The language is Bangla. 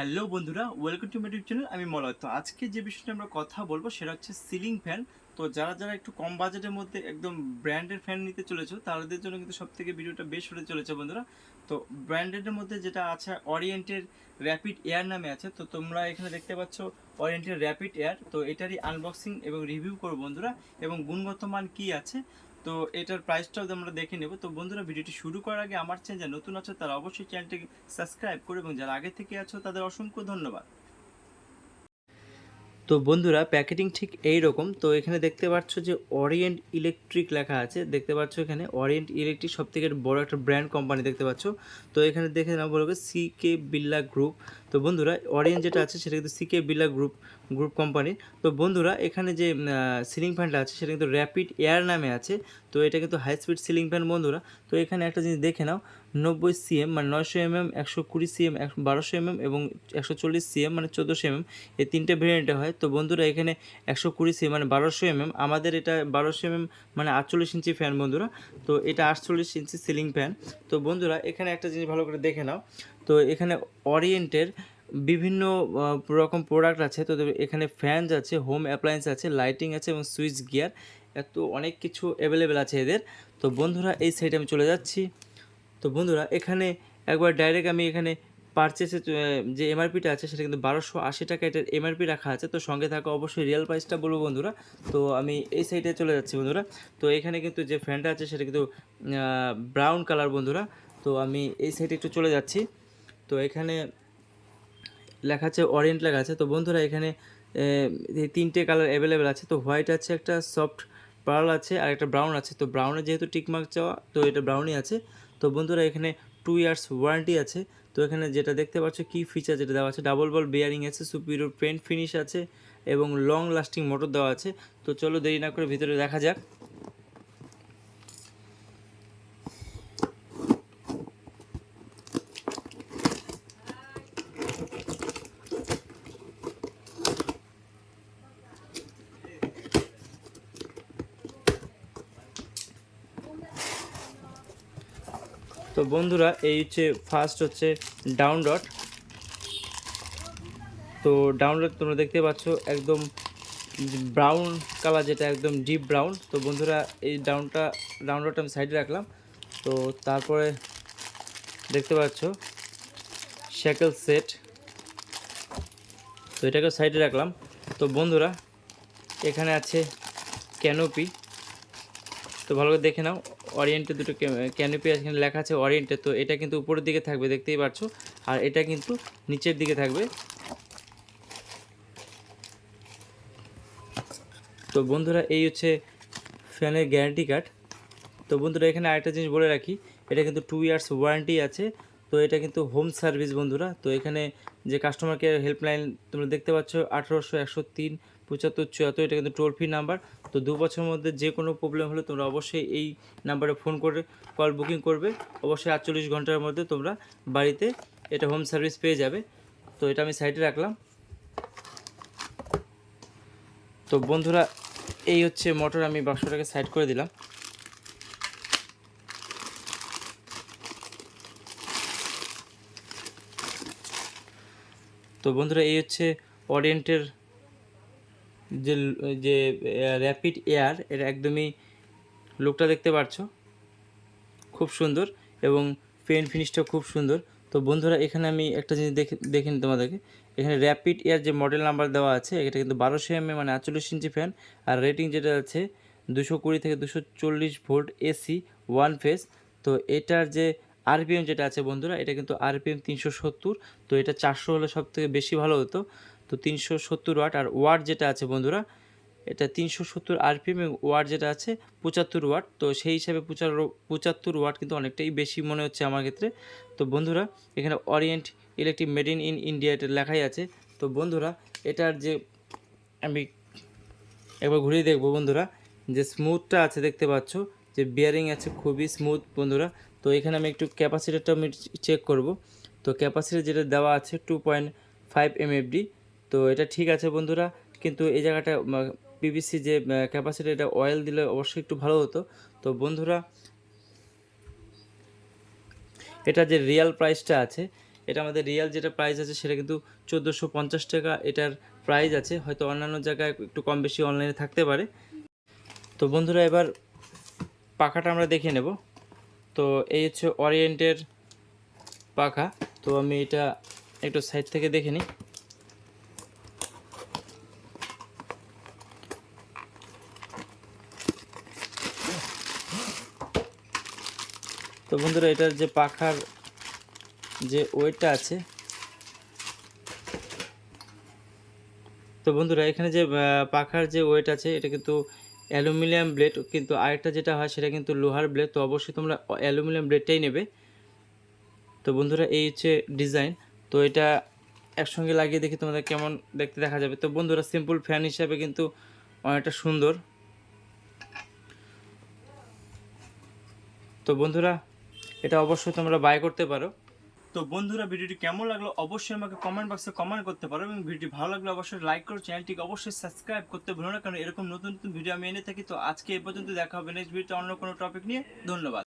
হ্যালো বন্ধুরা, welcome to my YouTube channel. আমি মলয়। তো আজকে যে বিষয়টা আমরা কথা বলবো সেটা হচ্ছে সিলিং ফ্যান। তো যারা যারা একটু কম বাজেটের মধ্যে একদম ব্র্যান্ডেড ফ্যান নিতে চলেছো তাদের জন্য কিন্তু সব থেকে ভিডিওটা বেশ হতে চলেছে বন্ধুরা। তো ব্র্যান্ডেডের মধ্যে যেটা আছে অরিয়েন্টের র্যাপিড এয়ার নামে আছে। তো তোমরা এখানে দেখতে পাচ্ছ অরিয়েন্টের র্যাপিড এয়ার। তো এটারই আনবক্সিং এবং রিভিউ করবো বন্ধুরা, এবং গুণগত মান কী আছে তো এটার প্রাইসটাও আমরা দেখে নেব। তো বন্ধুরা, ভিডিওটি শুরু করার আগে আমার চ্যানেল যারা নতুন আছে তারা অবশ্যই চ্যানেলটিকে সাবস্ক্রাইব করে, এবং যারা আগে থেকে আছো তাদের অসংখ্য ধন্যবাদ। তো বন্ধুরা, প্যাকেটিং ঠিক এই রকম। তো এখানে দেখতে পাচ্ছ যে অরিয়েন্ট ইলেকট্রিক লেখা আছে, দেখতে পাচ্ছ এখানে অরিয়েন্ট ইলেকট্রিক সব থেকে বড় একটা ব্র্যান্ড কোম্পানি দেখতে পাচ্ছ। তো এখানে দেখে নাও বলবে সিকে বিড়লা গ্রুপ। তো বন্ধুরা, অরিয়েন্ট যেটা আছে সেটা কিন্তু সিকে বিড়লা গ্রুপ কোম্পানি। তো বন্ধুরা, এখানে যে সিলিং ফ্যানটা আছে সেটা কিন্তু র্যাপিড এয়ার নামে আছে। তো এটা কিন্তু হাই স্পিড সিলিং ফ্যান বন্ধুরা। তো এখানে একটা জিনিস দেখে নাও, 90 সিএম মানে 900 mm, 120 সিএম 1200 mm এবং 140 সিএম মানে 1400 mm, এই তিনটে ভেরিয়েন্টে হয়। তো বন্ধুরা, এখানে 120 সিএম মানে 1200 mm, আমাদের এটা 1200 mm মানে 48 ইঞ্চি ফ্যান বন্ধুরা। তো এটা 48 ইঞ্চি সিলিং ফ্যান। তো বন্ধুরা, এখানে একটা জিনিস ভালো করে দেখে নাও। তো এখানে অরিয়েন্টের বিভিন্ন রকম প্রোডাক্ট আছে। তো এখানে ফ্যানস আছে, হোম অ্যাপ্লায়েন্স আছে, লাইটিং আছে এবং সুইচ গিয়ার, এত অনেক কিছু অ্যাভেলেবেল আছে এদের। তো বন্ধুরা, এই সাইডে আমি চলে যাচ্ছি। তো বন্ধুরা, এখানে একবার ডাইরেক্ট আমি এখানে পারচেসে যে এমআরপিটা আছে সেটা কিন্তু 1280 টাকা এটার এমআরপি রাখা আছে। তো সঙ্গে থাকা অবশ্যই রিয়েল প্রাইসটা বলবো বন্ধুরা। তো আমি এই সাইডে চলে যাচ্ছি বন্ধুরা। তো এখানে কিন্তু যে ফ্যানটা আছে সেটা কিন্তু ব্রাউন কালার বন্ধুরা। তো আমি এই সাইডে একটু চলে যাচ্ছি। তো এখানে লেখা আছে অরিয়েন্ট লেখা আছে। তো বন্ধুরা, এখানে এই তিনটে কালার অ্যাভেলেবেল আছে। তো হোয়াইট আছে, একটা সফট পার্ল আছে, আর একটা ব্রাউন আছে। তো ব্রাউনে যেহেতু টিকমার্ক চাওয়া, তো এটা ব্রাউনই আছে। তো বন্ধুরা, এখানে 2 ইয়ার্স ওয়ারেন্টি আছে। তো এখানে যেটা দেখতে পাচ্ছ কি ফিচার যেটা দেওয়া আছে, ডাবল বল বেয়ারিং আছে, সুপিরিয়র পেন্ট ফিনিশ আছে এবং লং লাস্টিং মোটর দেওয়া আছে। তো চলো দেরি না করে ভিতরে দেখা যাক। তো বন্ধুরা, এই হচ্ছে ফার্স্ট হচ্ছে ডাউন ডট। তো ডাউন ডট তোমরা দেখতে পাচ্ছ একদম ব্রাউন কালার, যেটা একদম ডিপ ব্রাউন। তো বন্ধুরা, এই ডাউন ডটটা আমি সাইডে রাখলাম। তো তারপরে দেখতে পাচ্ছ শ্যাকেল সেট, তো এটাকে সাইডে রাখলাম। তো বন্ধুরা, এখানে আছে ক্যানোপি। তো ভালো করে দেখে নাও, অরিয়েন্টে দুটো ক্যানোপি এখানে লেখা আছে অরিয়েন্টে। তো এটা কিন্তু উপরের দিকে থাকবে দেখতেই পাচ্ছ, আর এটা কিন্তু নিচের দিকে থাকবে। তো বন্ধুরা, এই হচ্ছে ফ্যানের গ্যারান্টি কার্ড। তো বন্ধুরা, এখানে আরেকটা জিনিস বলে রাখি, এটা কিন্তু 2 ইয়ার্স ওয়ারেন্টি আছে। তো এটা কিন্তু হোম সার্ভিস বন্ধুরা। তো এখানে যে কাস্টমার কেয়ার হেল্পলাইন তোমরা দেখতে পাচ্ছ 1800 103 75 74, এটা কিন্তু টোল ফ্রি নাম্বার। তো 2 বছরের মধ্যে যে কোনো প্রবলেম হলে তোমরা অবশ্যই এই নাম্বারে ফোন করে কল বুকিং করবে। অবশ্যই 48 ঘন্টার মধ্যে তোমরা বাড়িতে এটা হোম সার্ভিস পেয়ে যাবে। তো এটা আমি সাইডে রাখলাম। তো বন্ধুরা, এই হচ্ছে মোটর, আমি বাক্সটাকে সাইড করে দিলাম। তো বন্ধুরা, এই হচ্ছে অরিয়েন্টের যে যে র্যাপিড এয়ার, এটা একদমই লুকটা দেখতে পাচ্ছ খুব সুন্দর, এবং পেন ফিনিশটা খুব সুন্দর। তো বন্ধুরা, এখানে আমি একটা জিনিস দেখিনি তোমাদেরকে, এখানে র্যাপিড এয়ার যে মডেল নাম্বার দেওয়া আছে এটা কিন্তু 1200 mm মানে 48 ইঞ্চি ফ্যান, আর রেটিং যেটা আছে 220 থেকে 240 ভোল্ট এসি ওয়ান ফেজ। তো এটার যে আরপিএম যেটা আছে বন্ধুরা, এটা কিন্তু আরপিএম 370। তো এটা 400 হলে সব থেকে বেশি ভালো হতো। তো 370 ওয়াট, আর ওয়াট যেটা আছে বন্ধুরা, এটা 370 আরপিএম, এবং ওয়াট যেটা আছে 75 ওয়াট। তো সেই হিসাবে 75 ওয়াট কিন্তু অনেকটাই বেশি মনে হচ্ছে আমার ক্ষেত্রে। তো বন্ধুরা, এখানে orient electric made in India এটা লেখাই আছে। তো বন্ধুরা, এটার যে আমি একবার ঘুরিয়ে দেখবো বন্ধুরা, যে স্মুথটা আছে দেখতে পাচ্ছ, যে বিয়ারিং আছে খুবই স্মুথ বন্ধুরা। তো এখানে আমি একটু ক্যাপাসিটারটা আমি চেক করব। তো ক্যাপাসিটার যেটা দেওয়া আছে 2.5 MFD। তো এটা ঠিক আছে বন্ধুরা, কিন্তু এই জায়গাটা পিভিসি যে ক্যাপাসিটার, এটা অয়েল দিলে অবশ্যই একটু ভালো হতো। তো বন্ধুরা, এটা যে রিয়েল প্রাইসটা আছে এটা আমাদের রিয়াল যেটা প্রাইস আছে সেটা কিন্তু 1450 টাকা এটার প্রাইস আছে, হয়তো অন্যান্য জায়গায় একটু কম বেশি অনলাইনে থাকতে পারে। তো বন্ধুরা এবার পাখাটা আমরা দেখে নেব। তো এই হচ্ছে অরিয়েন্টের পাখা। তো আমি এটা একটু সাইড থেকে দেখে নিই। তো বন্ধুরা এটার যে পাখার যে ওয়েটটা আছে, তো বন্ধুরা এখানে যে পাখার যে ওয়েট আছে এটা কিন্তু অ্যালুমিনিয়াম ব্লেড, কিন্তু আরেকটা যেটা হয় সেটা কিন্তু লোহার ব্লেড। তো অবশ্যই তোমরা অ্যালুমিনিয়াম ব্লেডটাই নেবে। তো বন্ধুরা এই হচ্ছে ডিজাইন। তো এটা একসঙ্গে লাগিয়ে দেখি তোমাদের কেমন দেখতে দেখা যাবে। তো বন্ধুরা সিম্পল ফ্যান হিসাবে কিন্তু অনেকটা সুন্দর। তো বন্ধুরা এটা অবশ্যই তোমরা বাই করতে পারো। তো বন্ধুরা ভিডিওটি কেমন লাগলো অবশ্যই আমাকে কমেন্ট বক্সে কমেন্ট করতে পারো, এবং ভিডিওটি ভালো লাগলে অবশ্যই লাইক করো, চ্যানেলটিকে অবশ্যই সাবস্ক্রাইব করতে ভুলো না, কারণ এরকম নতুন নতুন ভিডিও আমি এনে থাকি। তো আজকে এই পর্যন্ত, দেখা হবে নেক্সট ভিডিওতে অন্য কোনো টপিক নিয়ে। ধন্যবাদ।